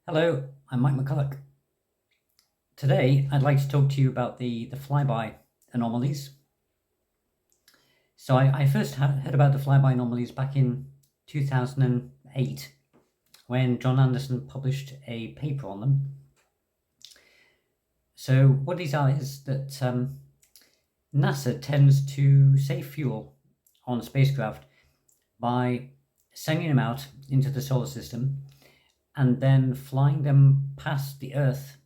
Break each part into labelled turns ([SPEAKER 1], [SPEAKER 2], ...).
[SPEAKER 1] Hello, I'm Mike McCulloch. Today, I'd like to talk to you about the flyby anomalies. So I first heard about the flyby anomalies back in 2008 when John Anderson published a paper on them. So what these are is that NASA tends to save fuel on spacecraft by sending them out into the solar system and then flying them past the Earth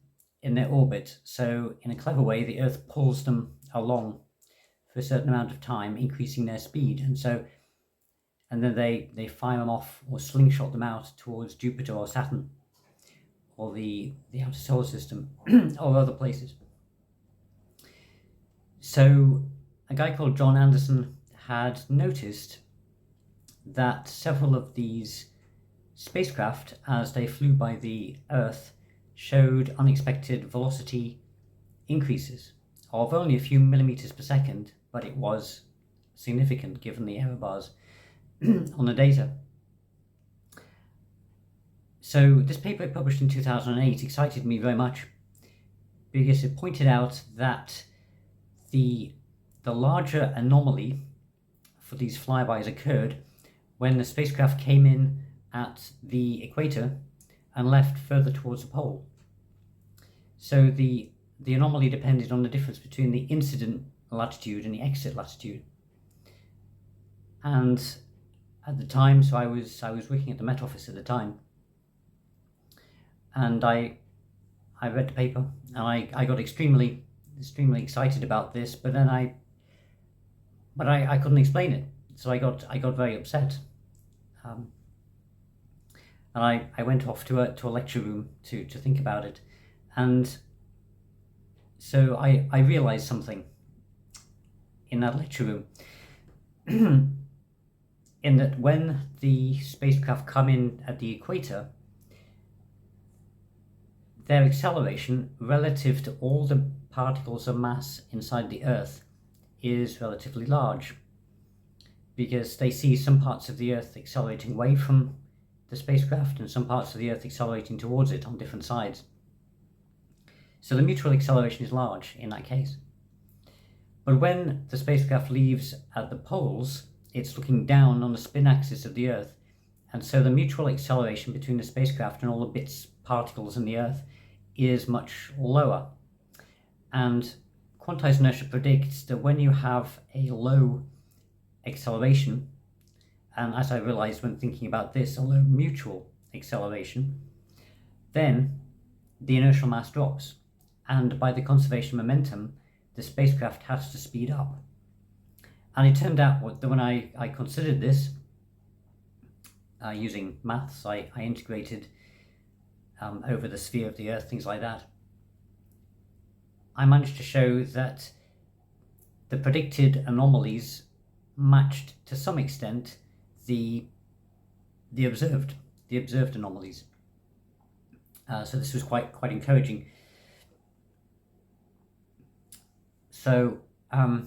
[SPEAKER 1] in their orbit. So in a clever way, the Earth pulls them along for a certain amount of time, increasing their speed. And then they fire them off or slingshot them out towards Jupiter or Saturn or the outer solar system or other places. So a guy called John Anderson had noticed that several of these spacecraft, as they flew by the Earth, showed unexpected velocity increases of only a few millimeters per second, but it was significant given the error bars on the data. So this paper published in 2008 excited me very much because it pointed out that the larger anomaly for these flybys occurred when the spacecraft came in at the equator and left further towards the pole. So the anomaly depended on the difference between the incident latitude and the exit latitude. And at the time, so I was working at the Met Office at the time, and I read the paper and I got extremely excited about this, but then I couldn't explain it, so I got very upset. And I went off to a lecture room to think about it. And so I realized something in that lecture room, in that when the spacecraft come in at the equator, their acceleration relative to all the particles of mass inside the Earth is relatively large, because they see some parts of the Earth accelerating away from the spacecraft and some parts of the Earth accelerating towards it on different sides. So the mutual acceleration is large in that case. But when the spacecraft leaves at the poles, it's looking down on the spin axis of the Earth, and so the mutual acceleration between the spacecraft and all the bits, particles in the Earth is much lower. And quantized inertia predicts that when you have a low acceleration, and as I realized when thinking about this, a low mutual acceleration, then the inertial mass drops, and by the conservation of momentum, the spacecraft has to speed up. And it turned out that when I considered this, using maths, I integrated over the sphere of the Earth, things like that, I managed to show that the predicted anomalies matched to some extent the observed anomalies. So this was quite encouraging. So I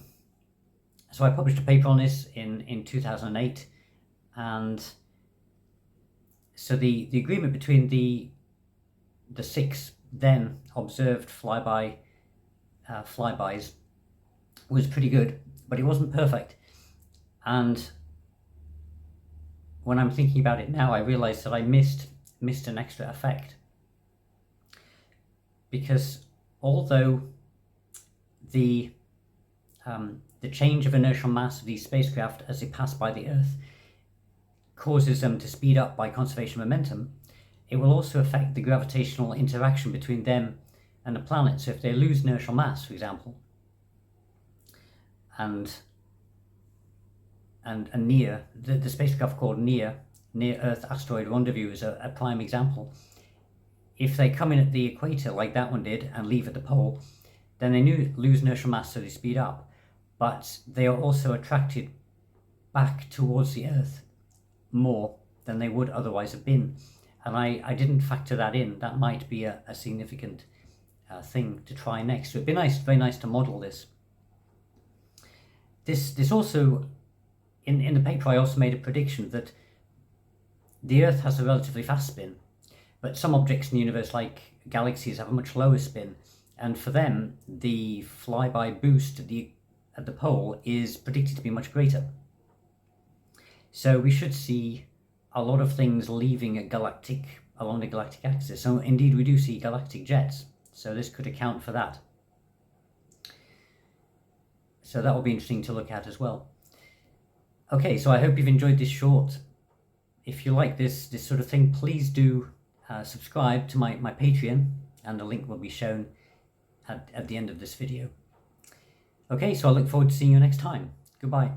[SPEAKER 1] published a paper on this in 2008, and so the agreement between the six then observed flybys was pretty good, but it wasn't perfect. And when I'm thinking about it now, I realize that I missed an extra effect, because although the change of inertial mass of these spacecraft as they pass by the Earth causes them to speed up by conservation of momentum, it will also affect the gravitational interaction between them and the planet. So if they lose inertial mass, for example, and NEAR, the spacecraft called NEAR, Near Earth Asteroid Rendezvous, is a prime example. If they come in at the equator like that one did and leave at the pole, then they lose inertial mass, so they speed up, but they are also attracted back towards the Earth more than they would otherwise have been. And I didn't factor that in. That might be a significant thing to try next. So it'd be very nice to model this. This also, in the paper, I also made a prediction that the Earth has a relatively fast spin, But some objects in the universe, like galaxies, have a much lower spin, and for them, the flyby boost at the pole is predicted to be much greater. So we should see a lot of things leaving along the galactic axis. So indeed, we do see galactic jets. So this could account for that. So that will be interesting to look at as well. Okay, so I hope you've enjoyed this short. If you like this sort of thing, please do subscribe to my Patreon, and the link will be shown at the end of this video. Okay, so I look forward to seeing you next time. Goodbye.